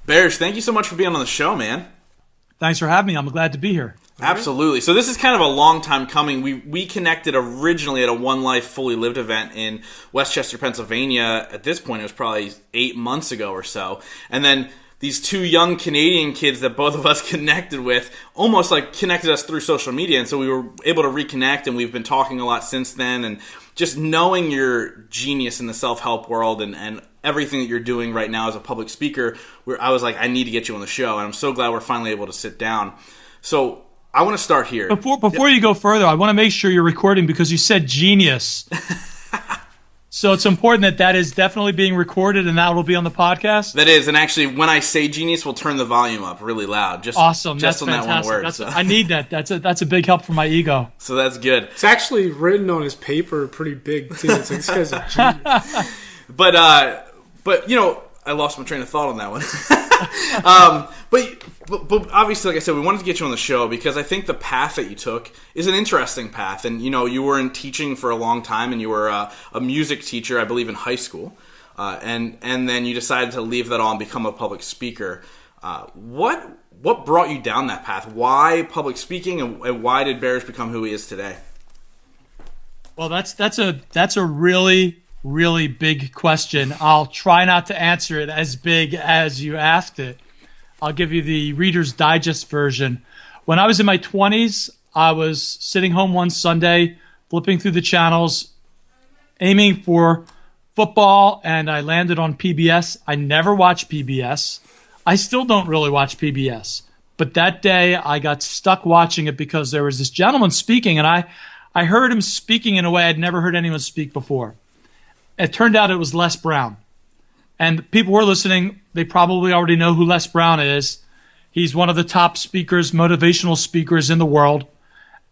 Bearj, thank you so much for being on the show, man. Thanks for having me. I'm glad to be here. Absolutely. So this is kind of a long time coming. We connected originally at a One Life Fully Lived event in Westchester, Pennsylvania. At this point, it was probably 8 months ago or so. And then these two young Canadian kids that both of us connected with almost like connected us through social media. And so we were able to reconnect, and we've been talking a lot since then. And just knowing your genius in the self-help world and everything that you're doing right now as a public speaker, I was like, I need to get you on the show. And I'm so glad we're finally able to sit down. So I want to start here. Before you go further, I want to make sure you're recording because you said genius. So it's important that is definitely being recorded and that will be on the podcast? That is, and actually when I say genius, we'll turn the volume up really loud. Awesome. Just that's on fantastic. that one word. So. I need that. That's a big help for my ego. So that's good. It's actually written on his paper pretty big too. It's like, this guy's a genius. But you know, I lost my train of thought on that one. But obviously, like I said, we wanted to get you on the show because I think the path that you took is an interesting path. And, you know, you were in teaching for a long time, and you were a music teacher, I believe, in high school. And then you decided to leave that all and become a public speaker. What brought you down that path? Why public speaking, and why did Bearj become who he is today? Well, that's a really, really big question. I'll try not to answer it as big as you asked it. I'll give you the Reader's Digest version. When I was in my 20s, I was sitting home one Sunday, flipping through the channels, aiming for football, and I landed on PBS. I never watched PBS. I still don't really watch PBS. But that day, I got stuck watching it because there was this gentleman speaking, and I heard him speaking in a way I'd never heard anyone speak before. It turned out it was Les Brown. And people who are listening, they probably already know who Les Brown is. He's one of the top speakers, motivational speakers in the world.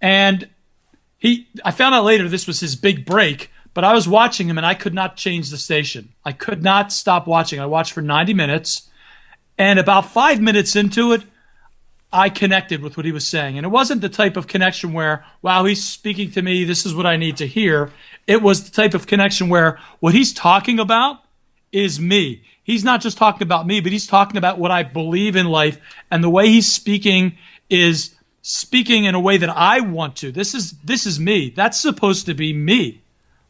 And I found out later this was his big break, but I was watching him and I could not change the station. I could not stop watching. I watched for 90 minutes. And about 5 minutes into it, I connected with what he was saying. And it wasn't the type of connection where, wow, he's speaking to me, this is what I need to hear. It was the type of connection where what he's talking about is me. He's not just talking about me, but he's talking about what I believe in life. And the way he's speaking is speaking in a way that I want to. This is me. That's supposed to be me.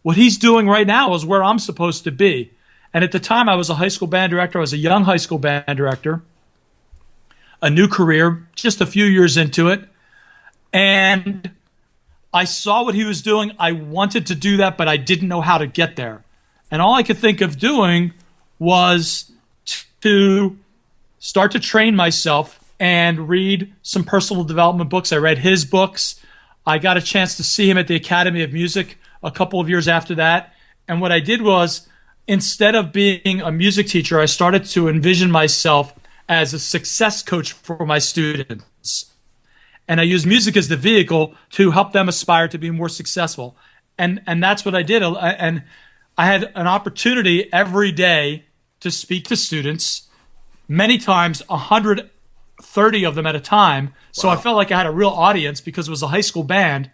What he's doing right now is where I'm supposed to be. And at the time, I was a high school band director. I was a young high school band director. A new career, just a few years into it. And I saw what he was doing. I wanted to do that, but I didn't know how to get there. And all I could think of doing was to start to train myself and read some personal development books. I read his books. I got a chance to see him at the Academy of Music a couple of years after that. And what I did was, instead of being a music teacher, I started to envision myself as a success coach for my students. And I used music as the vehicle to help them aspire to be more successful. And that's what I did. And I had an opportunity every day to speak to students, many times 130 of them at a time. So I felt like I had a real audience because it was a high school band.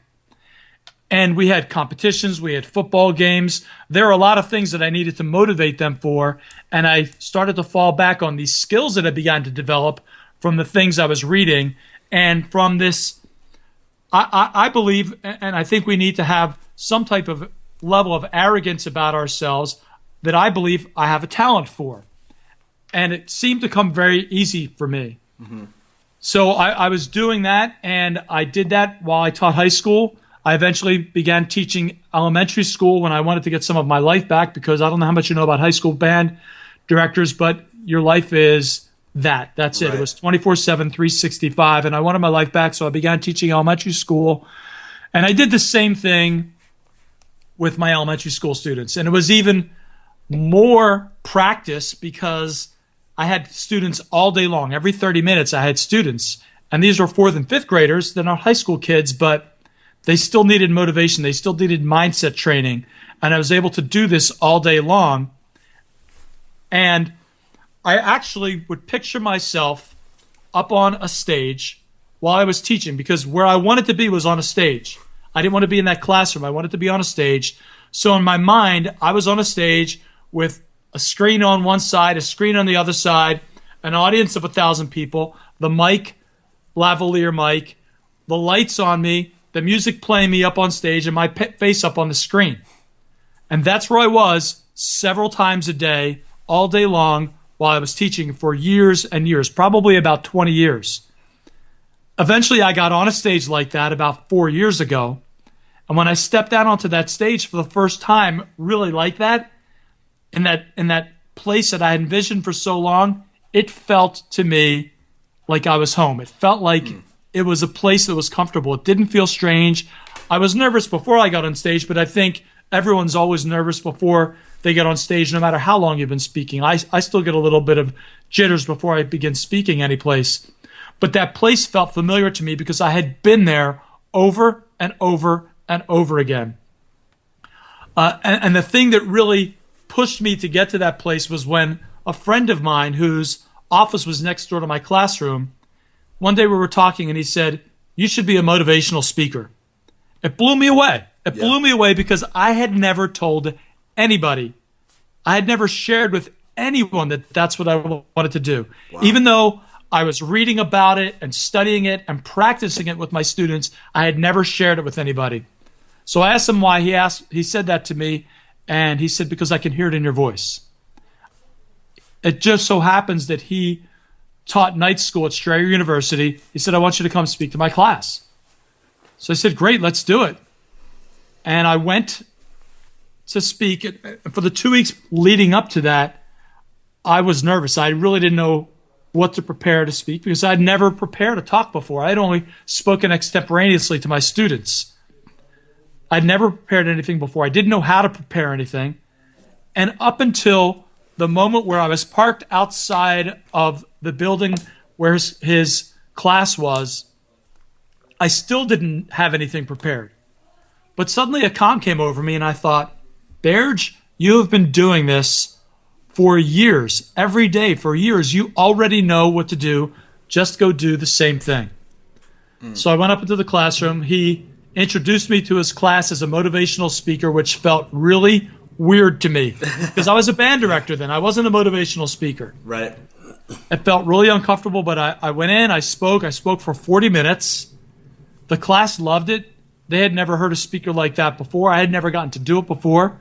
And we had competitions, we had football games. There are a lot of things that I needed to motivate them for. And I started to fall back on these skills that I began to develop from the things I was reading. And from this, I believe, and I think we need to have some type of level of arrogance about ourselves that I believe I have a talent for. And it seemed to come very easy for me. Mm-hmm. So I was doing that, and I did that while I taught high school. I eventually began teaching elementary school when I wanted to get some of my life back, because I don't know how much you know about high school band directors, but your life is that. That's right. It was 24/7, 365, and I wanted my life back, so I began teaching elementary school. And I did the same thing with my elementary school students. And it was even more practice because I had students all day long. Every 30 minutes I had students. And these were 4th and 5th graders. They're not high school kids, but they still needed motivation. They still needed mindset training. And I was able to do this all day long. And I actually would picture myself up on a stage while I was teaching, because where I wanted to be was on a stage. I didn't want to be in that classroom. I wanted to be on a stage. So in my mind, I was on a stage with a screen on one side, a screen on the other side, an audience of 1,000 people, the mic, lavalier mic, the lights on me, the music playing me up on stage, and my face up on the screen. And that's where I was several times a day, all day long, while I was teaching for years and years, probably about 20 years. Eventually, I got on a stage like that about 4 years ago. And when I stepped out onto that stage for the first time, really like that, in that place that I had envisioned for so long, it felt to me like I was home. It felt like it was a place that was comfortable. It didn't feel strange. I was nervous before I got on stage, but I think everyone's always nervous before they get on stage, no matter how long you've been speaking. I still get a little bit of jitters before I begin speaking any place. But that place felt familiar to me because I had been there over and over and over again. And the thing that really pushed me to get to that place was when a friend of mine whose office was next door to my classroom, one day we were talking and he said, "You should be a motivational speaker." It blew me away. It blew me away because I had never told anybody. I had never shared with anyone that that's what I wanted to do. Wow. Even though I was reading about it and studying it and practicing it with my students, I had never shared it with anybody. So I asked him why. He said that to me, and he said, "Because I can hear it in your voice." It just so happens that he taught night school at Strayer University. He said, "I want you to come speak to my class." So I said, "Great, let's do it." And I went to speak. For the 2 weeks leading up to that, I was nervous. I really didn't know what to prepare to speak because I'd never prepared a talk before. I had only spoken extemporaneously to my students. I'd never prepared anything before. I didn't know how to prepare anything. And up until the moment where I was parked outside of the building where his class was, I still didn't have anything prepared. But suddenly a calm came over me and I thought, "Bearj, you have been doing this for years, every day for years. You already know what to do. Just go do the same thing." So I went up into the classroom. He introduced me to his class as a motivational speaker, which felt really weird to me because I was a band director then. I wasn't a motivational speaker. Right. It felt really uncomfortable, but I went in, I spoke for 40 minutes. The class loved it. They had never heard a speaker like that before. I had never gotten to do it before.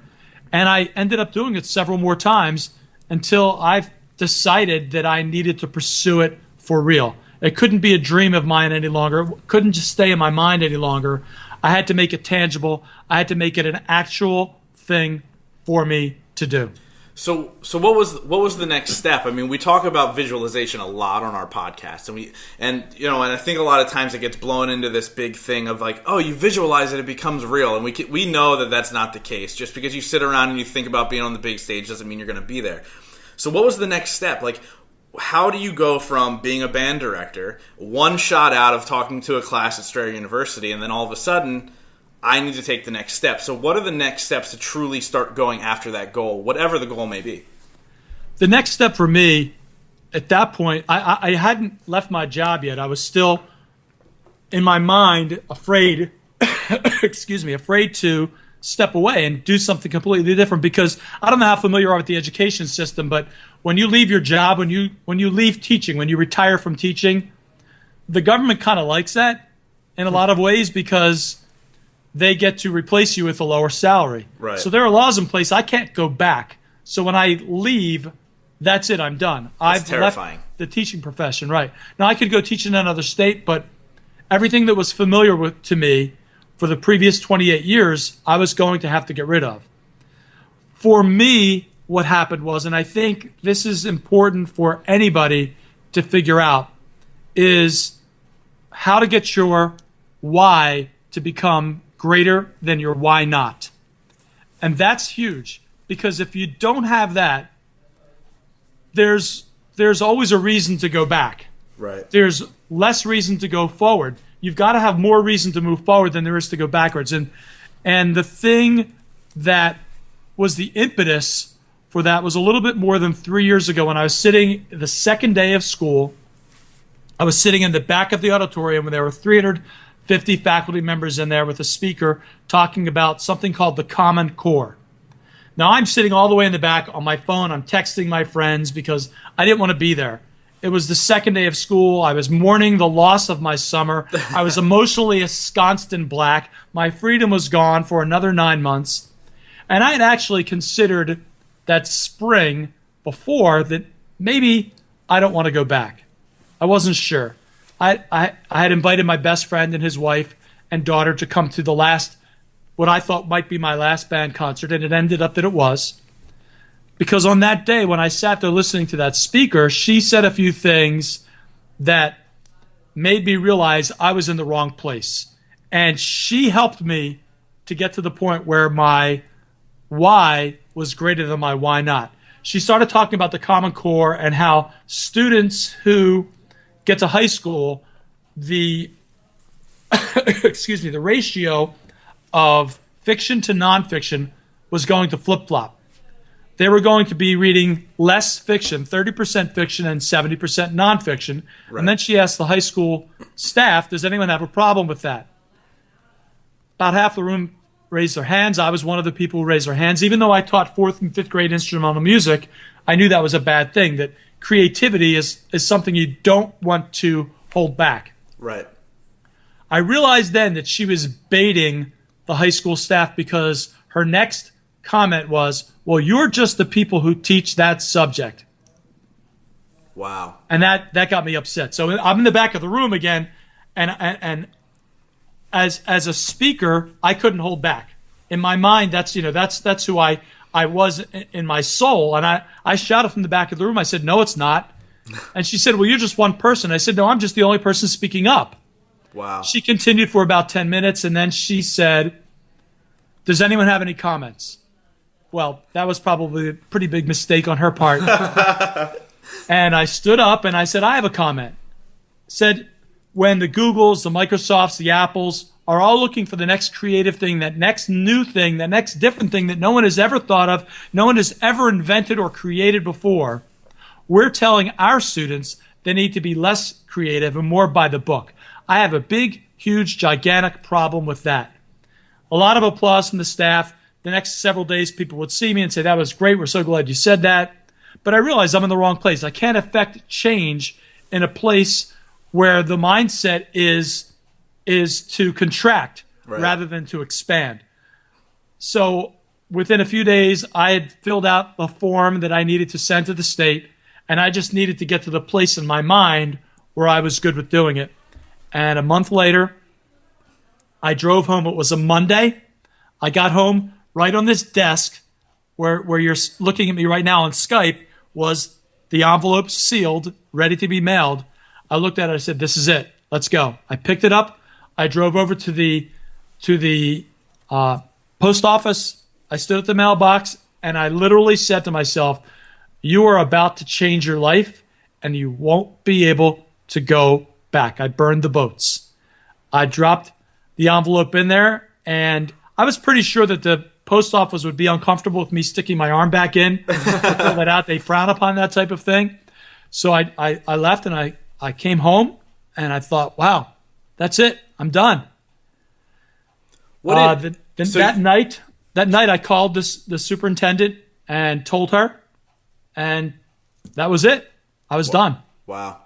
And I ended up doing it several more times until I decided that I needed to pursue it for real. It couldn't be a dream of mine any longer. It couldn't just stay in my mind any longer. I had to make it tangible. I had to make it an actual thing for me to do. So what was the next step? I mean, we talk about visualization a lot on our podcast, and I think a lot of times it gets blown into this big thing of like, oh, you visualize it, it becomes real, and we know that that's not the case. Just because you sit around and you think about being on the big stage doesn't mean you're going to be there. So what was the next step? Like, how do you go from being a band director, one shot out of talking to a class at Strayer University, and then all of a sudden, I need to take the next step. So what are the next steps to truly start going after that goal, whatever the goal may be? The next step for me, at that point, I hadn't left my job yet. I was still, in my mind, afraid, afraid to step away and do something completely different because I don't know how familiar you are with the education system, but when you leave your job, when you leave teaching, when you retire from teaching, the government kind of likes that in a lot of ways because they get to replace you with a lower salary. Right. So there are laws in place. I can't go back. So when I leave, that's it. I'm done. That's I've terrifying. left the teaching profession. Right. Now, I could go teach in another state, but everything that was familiar to me for the previous 28 years, I was going to have to get rid of. For me, what happened was, and I think this is important for anybody to figure out, is how to get your why to become greater than your why not. And that's huge because if you don't have that, there's always a reason to go back. Right. There's less reason to go forward. You've got to have more reason to move forward than there is to go backwards. And the thing that was the impetus for that was a little bit more than 3 years ago when I was sitting the second day of school. I was sitting in the back of the auditorium when there were 350 faculty members in there with a speaker talking about something called the Common Core. Now, I'm sitting all the way in the back on my phone. I'm texting my friends because I didn't want to be there. It was the second day of school. I was mourning the loss of my summer. I was emotionally ensconced in black. My freedom was gone for another 9 months. And I had actually considered that spring before that maybe I don't want to go back. I wasn't sure. I had invited my best friend and his wife and daughter to come to the last, what I thought might be my last band concert, and it ended up that it was. Because on that day, when I sat there listening to that speaker, she said a few things that made me realize I was in the wrong place. And she helped me to get to the point where my why was greater than my why not. She started talking about the Common Core and how students who get to high school, the the ratio of fiction to nonfiction was going to flip-flop. They were going to be reading less fiction, 30% fiction and 70% nonfiction. Right. And then she asked the high school staff, does anyone have a problem with that? About half the room raised their hands. I was one of the people who raised their hands. Even though I taught 4th and 5th grade instrumental music, I knew that was a bad thing, that creativity is something you don't want to hold back. Right. I realized then that she was baiting the high school staff because her next comment was, well, you're just the people who teach that subject. Wow. And that got me upset. So I'm in the back of the room again, and as a speaker, I couldn't hold back. In my mind, that's who I was in my soul. And I shouted from the back of the room. I said, no, it's not. And she said, well, you're just one person. I said, no, I'm just the only person speaking up. Wow. She continued for about 10 minutes, and then she said, does anyone have any comments? Well, that was probably a pretty big mistake on her part. And I stood up and I said, I have a comment. Said, when the Googles, the Microsofts, the Apples are all looking for the next creative thing, that next new thing, that next different thing that no one has ever thought of, no one has ever invented or created before, we're telling our students they need to be less creative and more by the book. I have a big, huge, gigantic problem with that. A lot of applause from the staff. The next several days, people would see me and say, that was great. We're so glad you said that. But I realized I'm in the wrong place. I can't affect change in a place where the mindset is to contract rather than to expand. So within a few days, I had filled out the form that I needed to send to the state, and I just needed to get to the place in my mind where I was good with doing it. And a month later, I drove home. It was a Monday. I got home. Right on this desk where you're looking at me right now on Skype was the envelope sealed, ready to be mailed. I looked at it. I said, this is it. Let's go. I picked it up. I drove over to the post office. I stood at the mailbox, and I literally said to myself, you are about to change your life, and you won't be able to go back. I burned the boats. I dropped the envelope in there, and I was pretty sure that the post office would be uncomfortable with me sticking my arm back in. Pull that out. They frown upon that type of thing. So I left, and I came home, and I thought, wow, that's it. I'm done. That night I called the superintendent and told her, and that was it. I was done. Wow.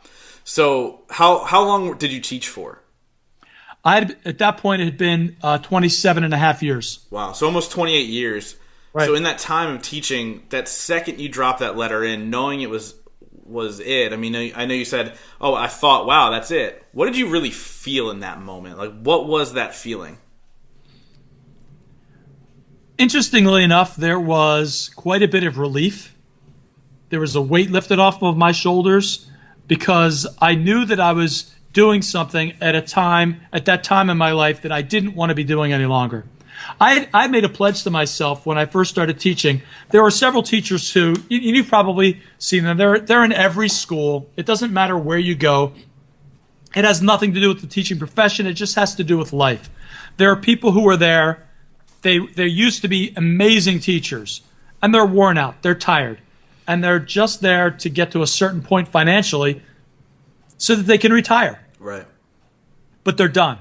So how long did you teach for? At that point, it had been 27 and a half years. Wow. So almost 28 years. Right. So in that time of teaching, that second you dropped that letter in, knowing it was it, I mean, I know you said, oh, I thought, wow, that's it. What did you really feel in that moment? Like, what was that feeling? Interestingly enough, there was quite a bit of relief. There was a weight lifted off of my shoulders because I knew that I was doing something at that time in my life that I didn't want to be doing any longer. I made a pledge to myself when I first started teaching. There were several teachers who, you've probably seen them, they're in every school. It doesn't matter where you go. It has nothing to do with the teaching profession. It just has to do with life. There are people who are there. They used to be amazing teachers, and they're worn out. They're tired, and they're just there to get to a certain point financially so that they can retire. Right. But they're done.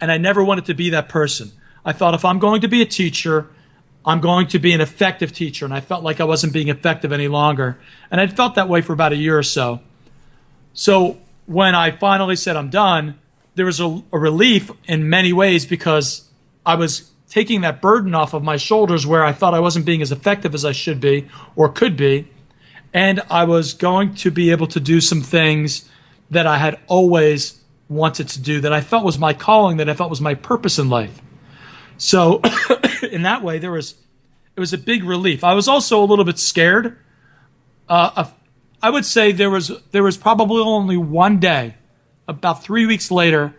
And I never wanted to be that person. I thought if I'm going to be a teacher, I'm going to be an effective teacher. And I felt like I wasn't being effective any longer. And I'd felt that way for about a year or so. So when I finally said I'm done, there was a relief in many ways because I was taking that burden off of my shoulders where I thought I wasn't being as effective as I should be or could be. And I was going to be able to do some things that I had always wanted to do, that I felt was my calling, that I felt was my purpose in life. So in that way, it was a big relief. I was also a little bit scared. I would say there was probably only one day, about 3 weeks later,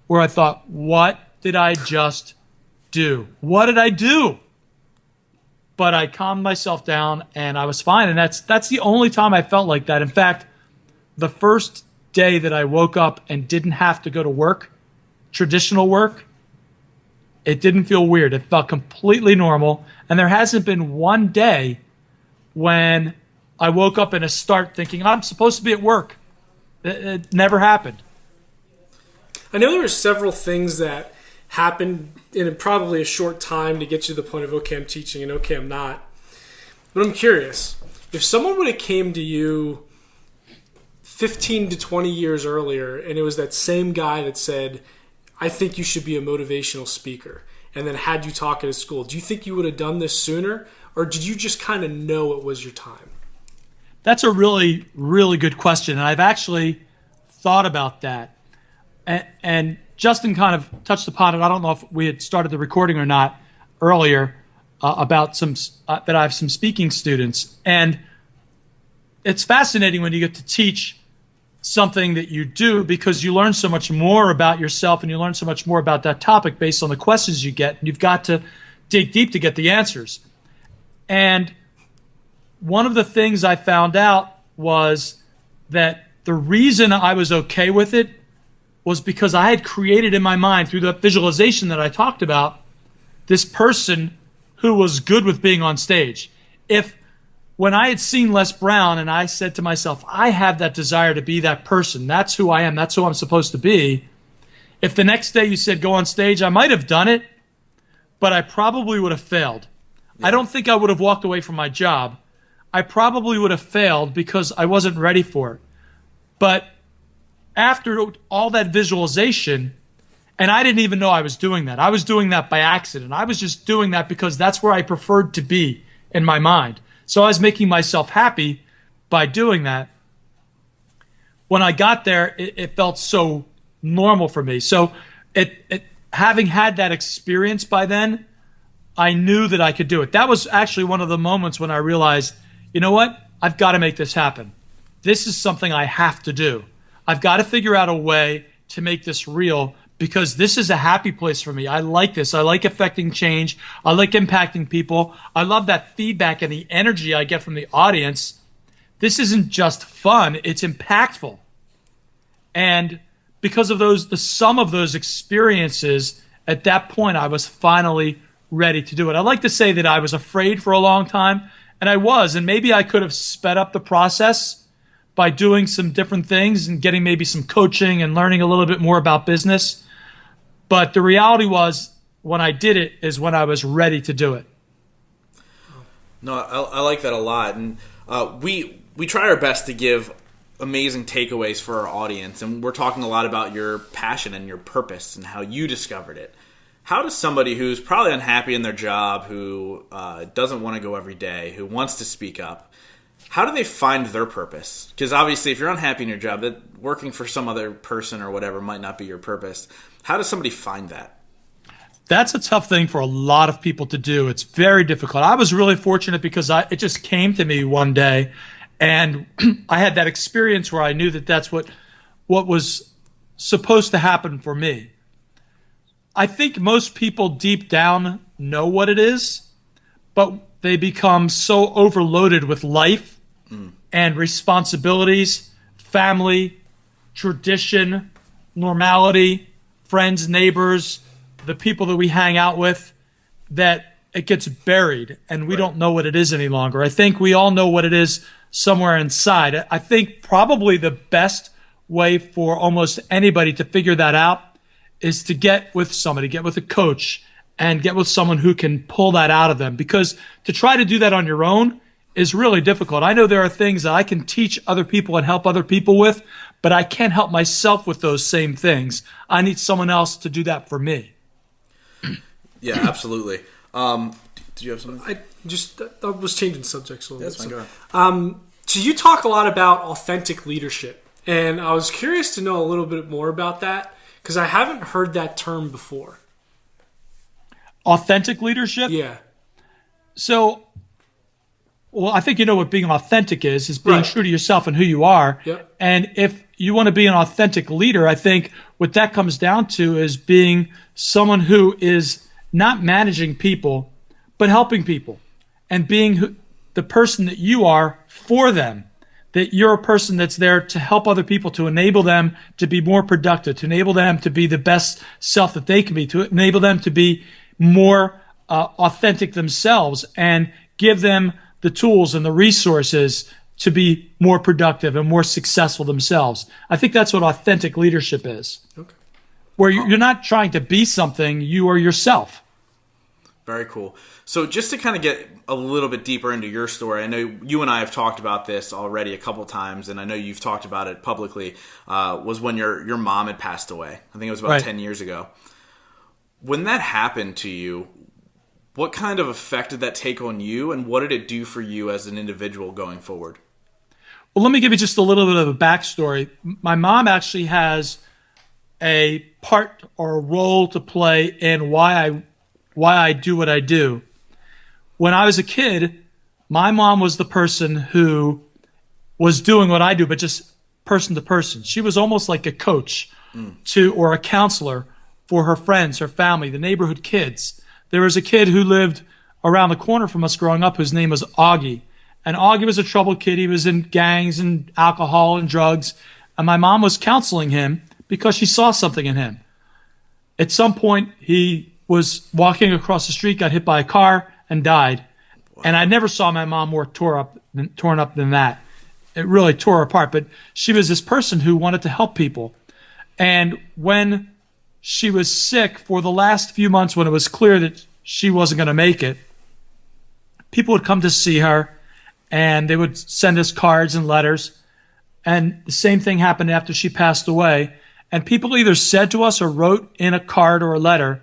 where I thought, what did I just do? What did I do? But I calmed myself down and I was fine. And that's the only time I felt like that. In fact, the first day that I woke up and didn't have to go to work, traditional work, it didn't feel weird. It felt completely normal. And there hasn't been one day when I woke up in a start thinking, I'm supposed to be at work. It never happened. I know there were several things that happened in probably a short time to get you to the point of, okay, I'm teaching and okay, I'm not. But I'm curious, if someone would have came to you 15 to 20 years earlier and it was that same guy that said, I think you should be a motivational speaker, and then had you talk at a school, do you think you would have done this sooner, or did you just kind of know it was your time? That's a really, really good question, and I've actually thought about that. And Justin kind of touched upon it. I don't know if we had started the recording or not earlier about that I have some speaking students. And it's fascinating when you get to teach something that you do because you learn so much more about yourself and you learn so much more about that topic based on the questions you get. And you've got to dig deep to get the answers. And one of the things I found out was that the reason I was okay with it was because I had created in my mind through the visualization that I talked about this person who was good with being on stage. When I had seen Les Brown and I said to myself, I have that desire to be that person. That's who I am. That's who I'm supposed to be. If the next day you said go on stage, I might have done it, but I probably would have failed. Yeah. I don't think I would have walked away from my job. I probably would have failed because I wasn't ready for it. But after all that visualization, and I didn't even know I was doing that. I was doing that by accident. I was just doing that because that's where I preferred to be in my mind. So I was making myself happy by doing that. When I got there, it felt so normal for me. So having had that experience by then, I knew that I could do it. That was actually one of the moments when I realized, you know what? I've got to make this happen. This is something I have to do. I've got to figure out a way to make this real because this is a happy place for me. I like this. I like affecting change. I like impacting people. I love that feedback and the energy I get from the audience. This isn't just fun. It's impactful. And because of the sum of those experiences, at that point, I was finally ready to do it. I like to say that I was afraid for a long time, and I was. And maybe I could have sped up the process by doing some different things and getting maybe some coaching and learning a little bit more about business. But the reality was, when I did it is when I was ready to do it. No, I like that a lot. And we try our best to give amazing takeaways for our audience. And we're talking a lot about your passion and your purpose and how you discovered it. How does somebody who's probably unhappy in their job, who doesn't want to go every day, who wants to speak up, how do they find their purpose? Because obviously if you're unhappy in your job, that working for some other person or whatever might not be your purpose. How does somebody find that? That's a tough thing for a lot of people to do. It's very difficult. I was really fortunate because it just came to me one day, and I had that experience where I knew that that's what was supposed to happen for me. I think most people deep down know what it is, but they become so overloaded with life and responsibilities, family, tradition, normality, friends, neighbors, the people that we hang out with, that it gets buried and we don't know what it is any longer. I think we all know what it is somewhere inside. I think probably the best way for almost anybody to figure that out is to get with somebody, get with a coach, and get with someone who can pull that out of them. Because to try to do that on your own is really difficult. I know there are things that I can teach other people and help other people with, but I can't help myself with those same things. I need someone else to do that for me. Yeah, absolutely. Did you have something? I was changing subjects a little bit. That's fine. Go ahead. So you talk a lot about authentic leadership, and I was curious to know a little bit more about that because I haven't heard that term before. Authentic leadership? Yeah. So, well, I think you know what being authentic is being Right. true to yourself and who you are. Yep. And if you want to be an authentic leader, I think what that comes down to is being someone who is not managing people, but helping people, and being the person that you are for them, that you're a person that's there to help other people, to enable them to be more productive, to enable them to be the best self that they can be, to enable them to be more authentic themselves, and give them the tools and the resources to be more productive and more successful themselves. I think that's what authentic leadership is. Okay. Where you're not trying to be something, you are yourself. Very cool. So just to kind of get a little bit deeper into your story, I know you and I have talked about this already a couple times, and I know you've talked about it publicly, was when your mom had passed away. I think it was about Right. 10 years ago. When that happened to you, what kind of effect did that take on you, and what did it do for you as an individual going forward? Well, let me give you just a little bit of a backstory. My mom actually has a part or a role to play in why I do what I do. When I was a kid, my mom was the person who was doing what I do, but just person to person. She was almost like a coach or a counselor for her friends, her family, the neighborhood kids. There was a kid who lived around the corner from us growing up whose name was Augie. And Augie was a troubled kid. He was in gangs and alcohol and drugs. And my mom was counseling him because she saw something in him. At some point, he was walking across the street, got hit by a car, and died. Wow. And I never saw my mom more torn up than that. It really tore her apart. But she was this person who wanted to help people. And when she was sick for the last few months, when it was clear that she wasn't going to make it, people would come to see her, and they would send us cards and letters. And the same thing happened after she passed away. And people either said to us or wrote in a card or a letter,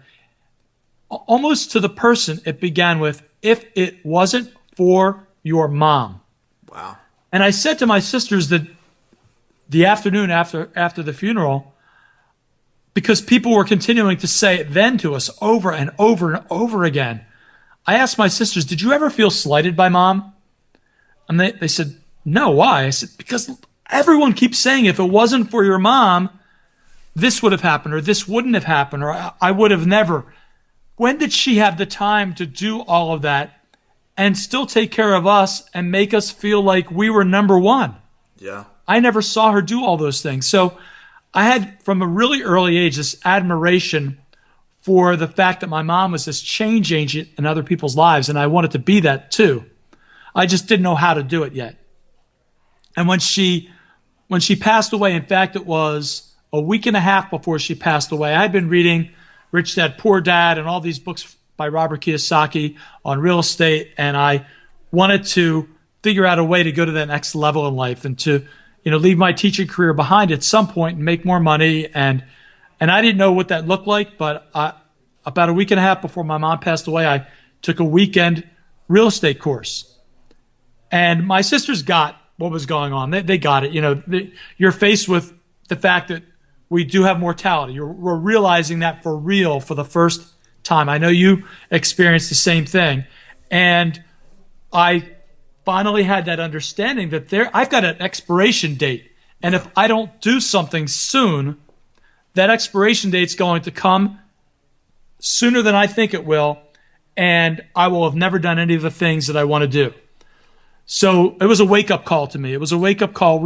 almost to the person it began with, "If it wasn't for your mom." Wow. And I said to my sisters that the afternoon after the funeral, because people were continuing to say it then to us over and over and over again, I asked my sisters, "Did you ever feel slighted by mom?" And they said, "No, why?" I said, "Because everyone keeps saying if it wasn't for your mom, this would have happened, or this wouldn't have happened, or I would have never." When did she have the time to do all of that and still take care of us and make us feel like we were number one? Yeah. I never saw her do all those things. So I had, from a really early age, this admiration for the fact that my mom was this change agent in other people's lives, and I wanted to be that too. I just didn't know how to do it yet. And when she passed away, in fact, it was a week and a half before she passed away, I had been reading Rich Dad, Poor Dad and all these books by Robert Kiyosaki on real estate, and I wanted to figure out a way to go to that next level in life and to, leave my teaching career behind at some point and make more money. And I didn't know what that looked like, but about a week and a half before my mom passed away, I took a weekend real estate course. And my sisters got what was going on. They got it. You're faced with the fact that we do have mortality. We're realizing that for real for the first time. I know you experienced the same thing. And I finally had that understanding that I've got an expiration date. And if I don't do something soon, that expiration date's going to come sooner than I think it will. And I will have never done any of the things that I want to do. So it was a wake-up call to me. It was a wake-up call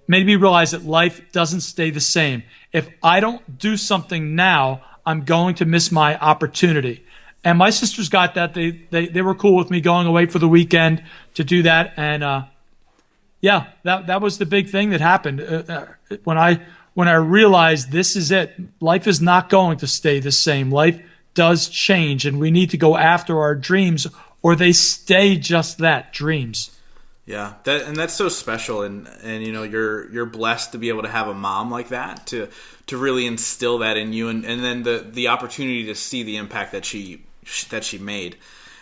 made me realize that life doesn't stay the same. If I don't do something now, I'm going to miss my opportunity. And my sisters got that. They were cool with me going away for the weekend to do that. And that was the big thing that happened. When I realized this is it, life is not going to stay the same. Life does change, and we need to go after our dreams, or they stay just that, dreams. Yeah, that's so special, and you know, you're blessed to be able to have a mom like that to really instill that in you, and then the opportunity to see the impact that she made.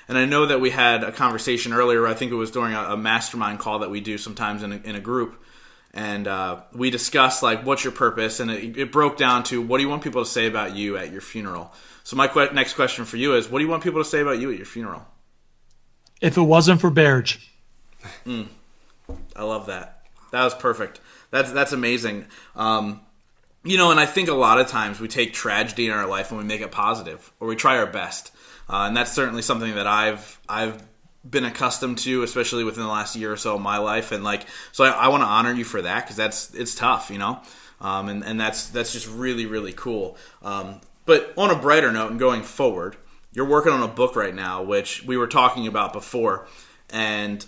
And I know that we had a conversation earlier. I think it was during a mastermind call that we do sometimes in a group, and we discussed like, what's your purpose, and it broke down to, what do you want people to say about you at your funeral? So my next question for you is, what do you want people to say about you at your funeral? If it wasn't for Bearj. I love that. That was perfect. That's amazing. You know, and I think a lot of times we take tragedy in our life and we make it positive, or we try our best. And that's certainly something that I've been accustomed to, especially within the last year or so of my life. And like, so I want to honor you for that, because it's tough, you know. And that's just really, really cool. But on a brighter note, and going forward, you're working on a book right now, which we were talking about before, and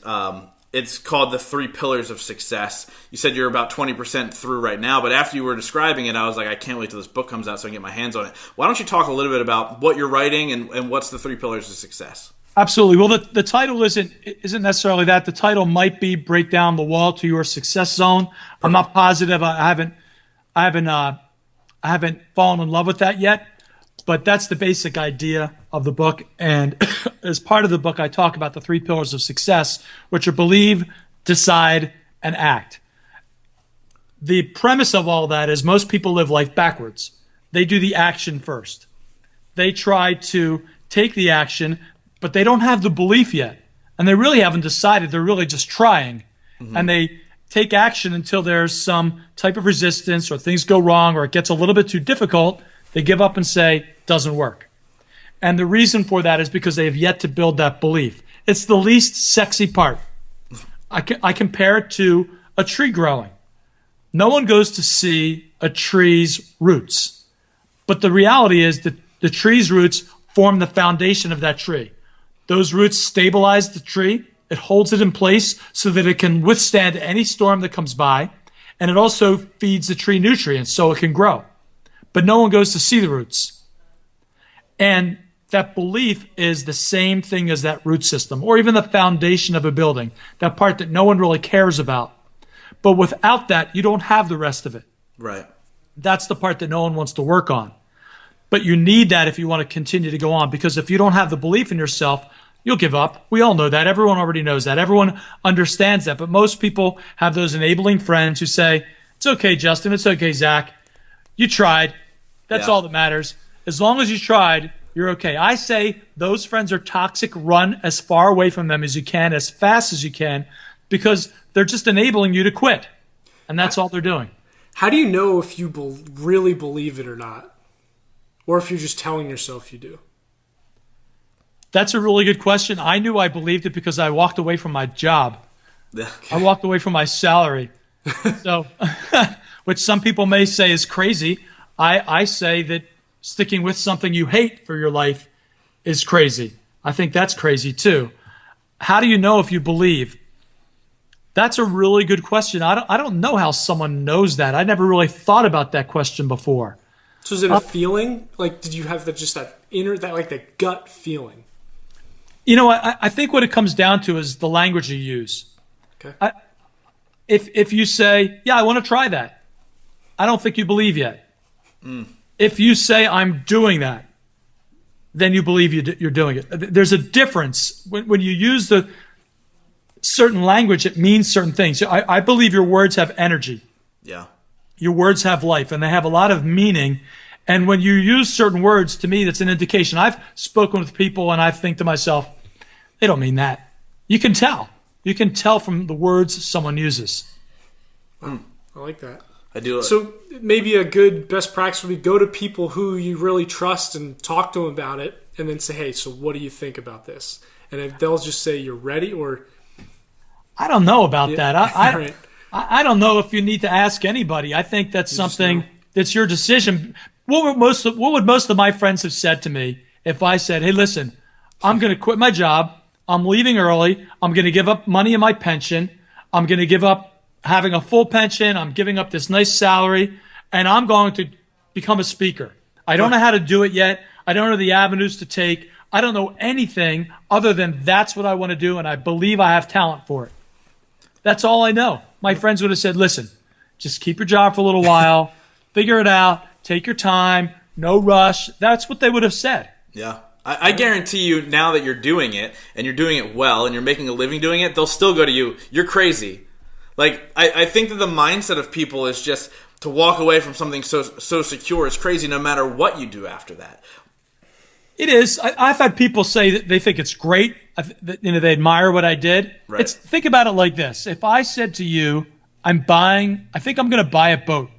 it's called The 3 Pillars of Success. You said you're about 20% through right now, but after you were describing it, I was like, I can't wait till this book comes out so I can get my hands on it. Why don't you talk a little bit about what you're writing and what's the 3 Pillars of Success? Absolutely. Well, the title isn't necessarily that. The title might be Break Down the Wall to Your Success Zone. I'm not positive. I haven't fallen in love with that yet, but that's the basic idea of the book. And as part of the book, I talk about the 3 pillars of success, which are believe, decide, and act. The premise of all that is most people live life backwards. They do the action first. They try to take the action, but they don't have the belief yet. And they really haven't decided. They're really just trying. Mm-hmm. And they take action until there's some type of resistance, or things go wrong, or it gets a little bit too difficult. They give up and say, doesn't work. And the reason for that is because they have yet to build that belief. It's the least sexy part. I compare it to a tree growing. No one goes to see a tree's roots. But the reality is that the tree's roots form the foundation of that tree. Those roots stabilize the tree. It holds it in place so that it can withstand any storm that comes by. And it also feeds the tree nutrients so it can grow. But no one goes to see the roots. And that belief is the same thing as that root system, or even the foundation of a building, that part that no one really cares about. But without that, you don't have the rest of it. Right. That's the part that no one wants to work on. But you need that if you want to continue to go on, because if you don't have the belief in yourself, you'll give up. We all know that. Everyone already knows that. Everyone understands that. But most people have those enabling friends who say, it's okay, Justin. It's okay, Zach. You tried. That's all that matters. As long as you tried, you're okay. I say those friends are toxic. Run as far away from them as you can, as fast as you can, because they're just enabling you to quit. And that's all they're doing. How do you know if you really believe it or not? Or if you're just telling yourself you do? That's a really good question. I knew I believed it because I walked away from my job. Okay. I walked away from my salary. So, which some people may say is crazy. I say that sticking with something you hate for your life is crazy. I think that's crazy too. How do you know if you believe? That's a really good question. I don't know how someone knows that. I never really thought about that question before. So is it a feeling? Like, did you have that gut feeling? You know, I think what it comes down to is the language you use. Okay. If you say, yeah, I want to try that, I don't think you believe yet. If you say, I'm doing that, then you believe you're doing it. There's a difference. When you use the certain language, it means certain things. I believe your words have energy. Yeah. Your words have life, and they have a lot of meaning. And when you use certain words, to me, that's an indication. I've spoken with people, and I think to myself, they don't mean that. You can tell. You can tell from the words someone uses. Wow. I like that. I do. So maybe a good best practice would be go to people who you really trust and talk to them about it, and then say, hey, so what do you think about this? And if they'll just say you're ready, or... I don't know about that. Right. I don't know if you need to ask anybody. I think that's something that's your decision. What would most of my friends have said to me if I said, hey, listen, I'm going to quit my job. I'm leaving early. I'm going to give up money in my pension. I'm going to give up having a full pension. I'm giving up this nice salary, and I'm going to become a speaker. I don't know how to do it yet. I don't know the avenues to take. I don't know anything other than that's what I want to do, and I believe I have talent for it. That's all I know. My friends would have said, listen, just keep your job for a little while, figure it out, take your time, no rush. That's what they would have said. Yeah. I guarantee you now that you're doing it and you're doing it well and you're making a living doing it, they'll still go to you, you're crazy. Like, I think that the mindset of people is just to walk away from something so secure is crazy no matter what you do after that. It is. I've had people say that they think it's great. They admire what I did. Right. Think about it like this. If I said to you, I think I'm going to buy a boat.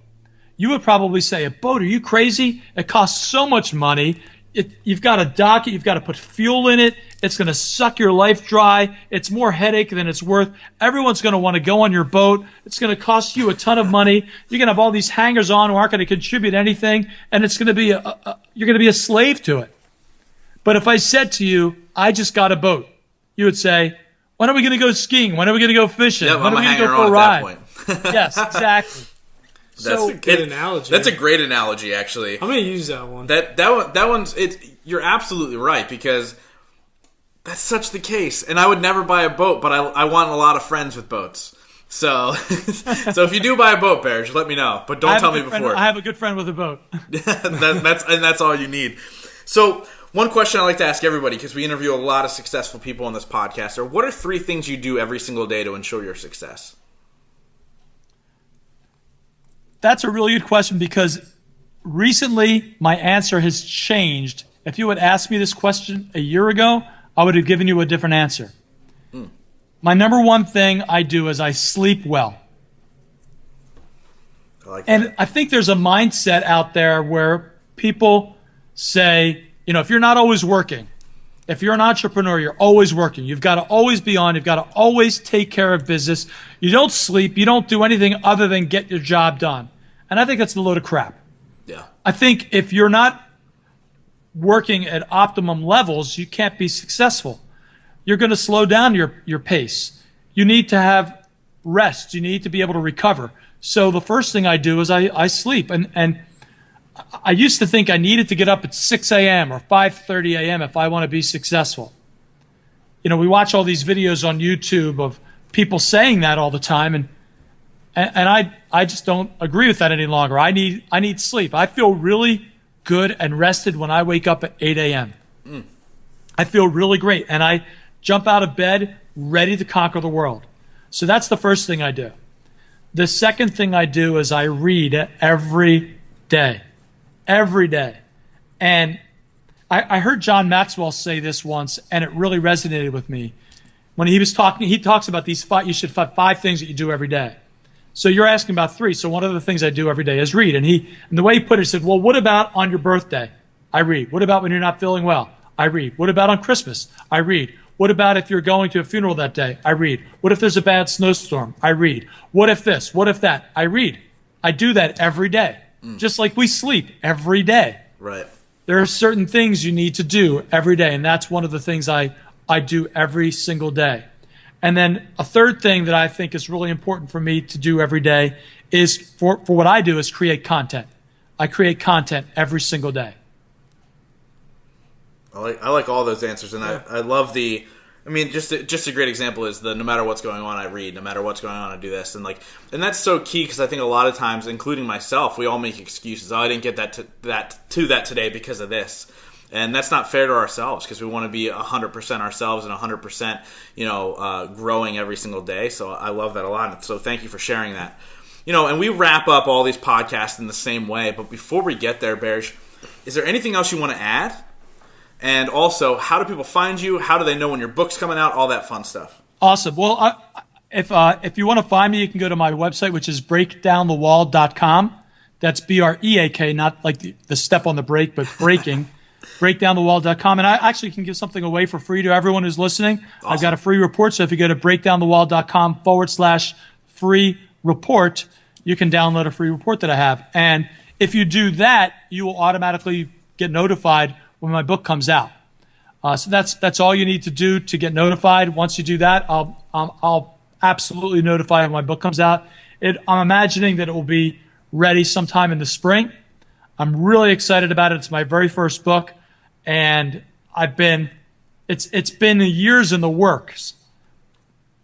You would probably say, a boat? Are you crazy? It costs so much money. You've got to dock it. You've got to put fuel in it. It's going to suck your life dry. It's more headache than it's worth. Everyone's going to want to go on your boat. It's going to cost you a ton of money. You're going to have all these hangers on who aren't going to contribute anything, and it's going to be you're going to be a slave to it. But if I said to you, I just got a boat, you would say, when are we going to go skiing? When are we going to go fishing? Yeah, when are we going to go for a ride? Yes, exactly. That's a good analogy. That's a great analogy, actually. I'm going to use that one. That one's you're absolutely right, because that's such the case. And I would never buy a boat, but I want a lot of friends with boats. So if you do buy a boat, Bearj, let me know. But don't tell me before. I have a good friend with a boat. that's all you need. So one question I like to ask everybody, because we interview a lot of successful people on this podcast, are what are 3 things you do every single day to ensure your success? That's a really good question, because recently my answer has changed. If you had asked me this question a year ago, I would have given you a different answer. My number one thing I do is I sleep well. I like that. And I think there's a mindset out there where people say, if you're not always working, if you're an entrepreneur, you're always working. You've got to always be on. You've got to always take care of business. You don't sleep. You don't do anything other than get your job done. And I think that's a load of crap. Yeah. I think if you're not working at optimum levels, you can't be successful. You're going to slow down your pace. You need to have rest. You need to be able to recover. So the first thing I do is I sleep. And I used to think I needed to get up at 6 a.m. or 5:30 a.m. if I want to be successful. We watch all these videos on YouTube of people saying that all the time, and I just don't agree with that any longer. I need sleep. I feel really good and rested when I wake up at 8 a.m. I feel really great, and I jump out of bed ready to conquer the world. So that's the first thing I do. The second thing I do is I read every day. Every day. And I heard John Maxwell say this once, and it really resonated with me. When he was talking, he talks about these you should have 5 things that you do every day. So you're asking about 3. So one of the things I do every day is read. And the way he put it, he said, well, what about on your birthday? I read. What about when you're not feeling well? I read. What about on Christmas? I read. What about if you're going to a funeral that day? I read. What if there's a bad snowstorm? I read. What if this? What if that? I read. I do that every day. Just like we sleep every day. Right. There are certain things you need to do every day, and that's one of the things I do every single day. And then a third thing that I think is really important for me to do every day is for what I do is create content. I create content every single day. I like all those answers, and I love just a great example is no matter what's going on, I read. No matter what's going on, I do this, and that's so key, because I think a lot of times, including myself, we all make excuses. Oh, I didn't get that today because of this, and that's not fair to ourselves, because we want to be 100% ourselves and 100%, growing every single day. So I love that a lot. So thank you for sharing that. And we wrap up all these podcasts in the same way. But before we get there, Bearj, is there anything else you want to add? And also, how do people find you? How do they know when your book's coming out? All that fun stuff. Awesome. Well, if you want to find me, you can go to my website, which is breakdownthewall.com. That's BREAK, not like the step on the break, but breaking. breakdownthewall.com. And I actually can give something away for free to everyone who's listening. Awesome. I've got a free report. So if you go to breakdownthewall.com/free report, you can download a free report that I have. And if you do that, you will automatically get notified when my book comes out. So that's all you need to do to get notified. Once you do that, I'll absolutely notify when my book comes out. I'm imagining that it will be ready sometime in the spring. I'm really excited about it. It's my very first book, and it's been years in the works.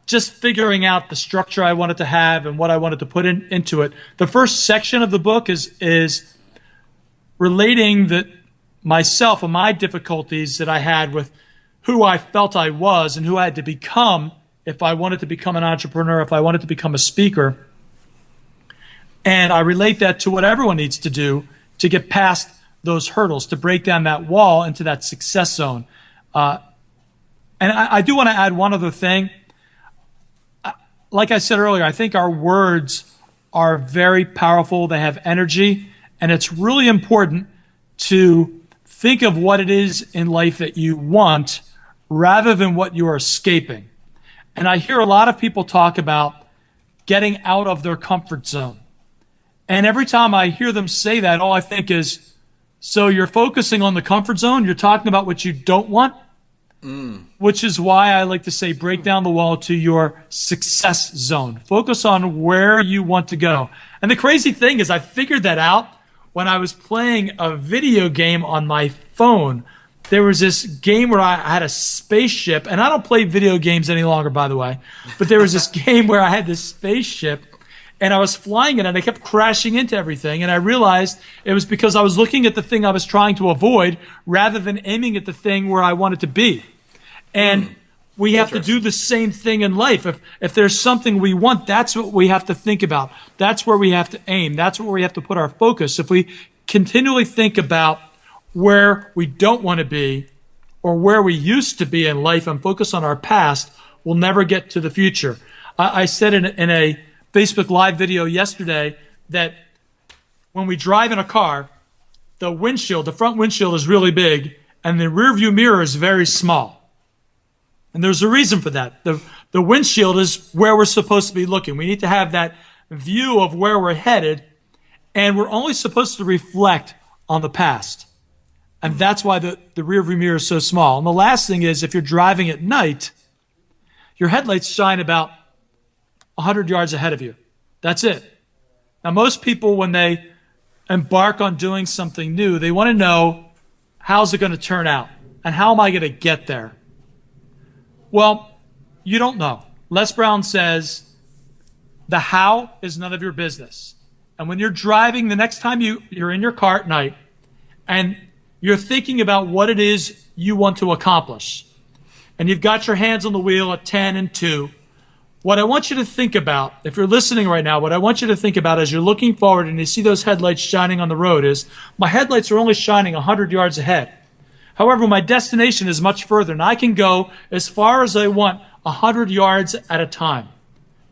just figuring out the structure I wanted to have and what I wanted to put into it. The first section of the book is relating myself and my difficulties that I had with who I felt I was and who I had to become if I wanted to become an entrepreneur, if I wanted to become a speaker. And I relate that to what everyone needs to do to get past those hurdles, to break down that wall into that success zone. And I do want to add one other thing. Like I said earlier, I think our words are very powerful. They have energy. And it's really important to think of what it is in life that you want rather than what you are escaping. And I hear a lot of people talk about getting out of their comfort zone. And every time I hear them say that, all I think is, so you're focusing on the comfort zone, you're talking about what you don't want, which is why I like to say break down the wall to your success zone. Focus on where you want to go. And the crazy thing is I figured that out when I was playing a video game on my phone. There was this game where I had a spaceship, and I don't play video games any longer, by the way, but there was this game where I had this spaceship, and I was flying it, and I kept crashing into everything, and I realized it was because I was looking at the thing I was trying to avoid rather than aiming at the thing where I wanted to be. And we have to do the same thing in life. If there's something we want, that's what we have to think about. That's where we have to aim. That's where we have to put our focus. If we continually think about where we don't want to be or where we used to be in life and focus on our past, we'll never get to the future. I said in a Facebook Live video yesterday that when we drive in a car, the front windshield is really big and the rear view mirror is very small. And there's a reason for that. The windshield is where we're supposed to be looking. We need to have that view of where we're headed, and we're only supposed to reflect on the past. And that's why the rear view mirror is so small. And the last thing is, if you're driving at night, your headlights shine about 100 yards ahead of you. That's it. Now, most people, when they embark on doing something new, they want to know, how's it going to turn out? And how am I going to get there? Well, you don't know. Les Brown says, the how is none of your business. And when you're driving, the next time you're in your car at night and you're thinking about what it is you want to accomplish, and you've got your hands on the wheel at 10 and 2, what I want you to think about, if you're listening right now, what I want you to think about as you're looking forward and you see those headlights shining on the road is, my headlights are only shining 100 yards ahead. However, my destination is much further, and I can go as far as I want 100 yards at a time.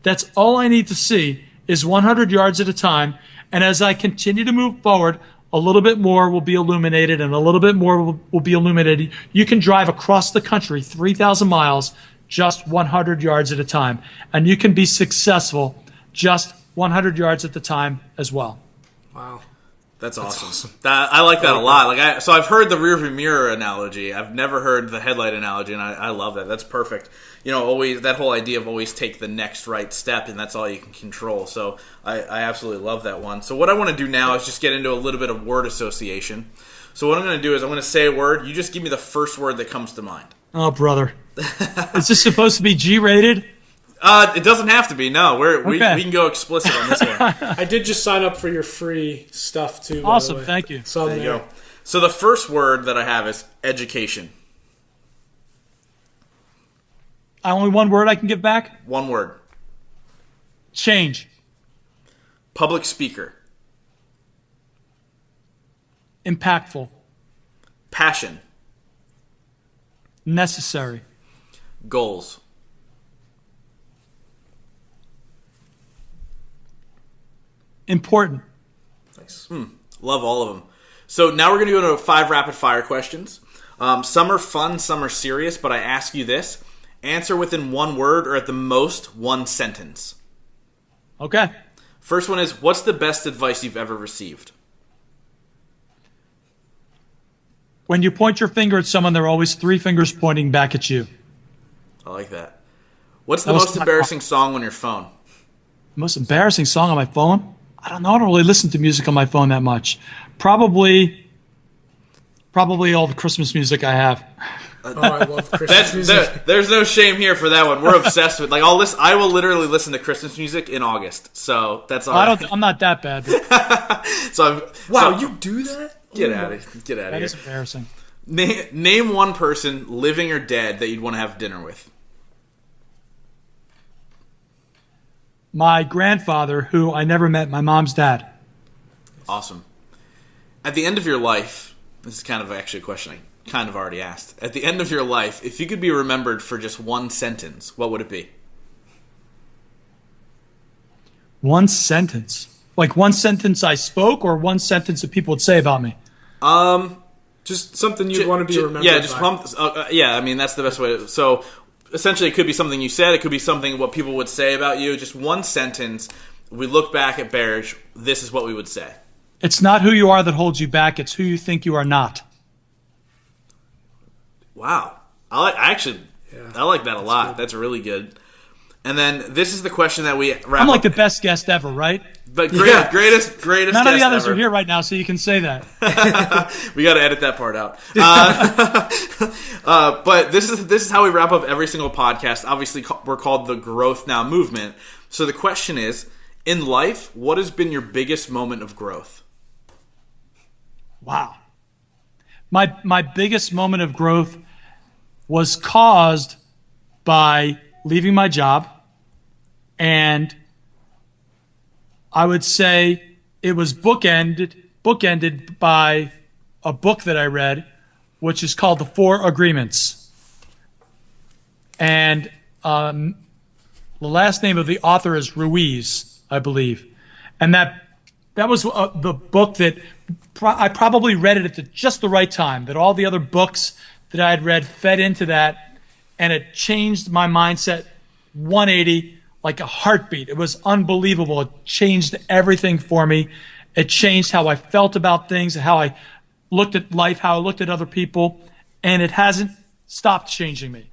That's all I need to see is 100 yards at a time, and as I continue to move forward, a little bit more will be illuminated, and a little bit more will be illuminated. You can drive across the country 3,000 miles just 100 yards at a time, and you can be successful just 100 yards at the time as well. Wow. That's awesome. I like that a lot. So I've heard the rearview mirror analogy. I've never heard the headlight analogy, and I love that. That's perfect. Always that whole idea of always take the next right step, and that's all you can control. So I absolutely love that one. So what I want to do now is just get into a little bit of word association. So what I'm going to do is I'm going to say a word. You just give me the first word that comes to mind. Oh, brother. Is this supposed to be G-rated? It doesn't have to be. No, we can go explicit on this one. I did just sign up for your free stuff too. Awesome, thank you. So there you go. So the first word that I have is education. Only one word I can give back? One word. Change. Public speaker. Impactful. Passion. Necessary. Goals. Important. Nice. Love all of them. So now we're going to go into 5 rapid fire questions. Some are fun, some are serious, but I ask you this. Answer within one word or at the most one sentence. Okay. First one is, what's the best advice you've ever received? When you point your finger at someone, there are always 3 fingers pointing back at you. I like that. What's the most embarrassing song on your phone? Most embarrassing song on my phone? I don't know. I don't really listen to music on my phone that much. Probably all the Christmas music I have. Oh, I love Christmas music. There's no shame here for that one. We're obsessed with I will literally listen to Christmas music in August. So that's all. I'm not that bad. But You do that? Get out of here. that is embarrassing. Name one person, living or dead, that you'd want to have dinner with. My grandfather, who I never met, my mom's dad. Awesome. At the end of your life, this is kind of actually a question I kind of already asked. At the end of your life, if you could be remembered for just one sentence, what would it be? One sentence? Like one sentence I spoke, or one sentence that people would say about me? Just something you'd want to be remembered by. I mean, that's the best way. So, essentially, it could be something you said. It could be something what people would say about you. Just one sentence. We look back at Bearj. This is what we would say. It's not who you are that holds you back. It's who you think you are not. Wow. I like that a lot. Good. That's really good. And then this is the question that we wrap I'm like up. the best guest ever, right? But greatest None of the others ever. are here right now, so you can say that. We got to edit that part out. But this is how we wrap up every single podcast. Obviously, we're called the Growth Now Movement. So the question is, in life, what has been your biggest moment of growth? Wow. My biggest moment of growth was caused by leaving my job, and I would say it was bookended by a book that I read, which is called The Four Agreements. And the last name of the author is Ruiz, I believe. And that was the book that I probably read it at just the right time, that all the other books that I had read fed into that, and it changed my mindset 180 like a heartbeat. It was unbelievable. It changed everything for me. It changed how I felt about things, how I looked at life, how I looked at other people, and it hasn't stopped changing me.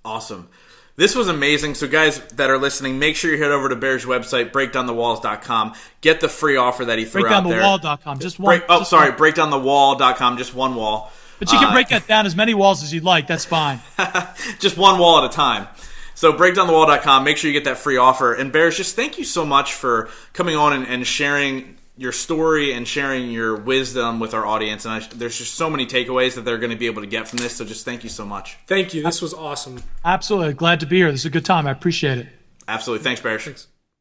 Awesome. This was amazing. So guys that are listening, make sure you head over to Bearj's website, breakdownthewalls.com. Get the free offer that he threw out there. Breakdownthewall.com. Just one. Breakdownthewall.com. Just one wall. But you can break that down as many walls as you'd like. That's fine. Just one wall at a time. So breakdownthewall.com. Make sure you get that free offer. And Bearj, just thank you so much for coming on and sharing your story and sharing your wisdom with our audience. And there's just so many takeaways that they're going to be able to get from this. So just thank you so much. Thank you. This was awesome. Absolutely. Glad to be here. This is a good time. I appreciate it. Absolutely. Thanks, Bearj. Thanks.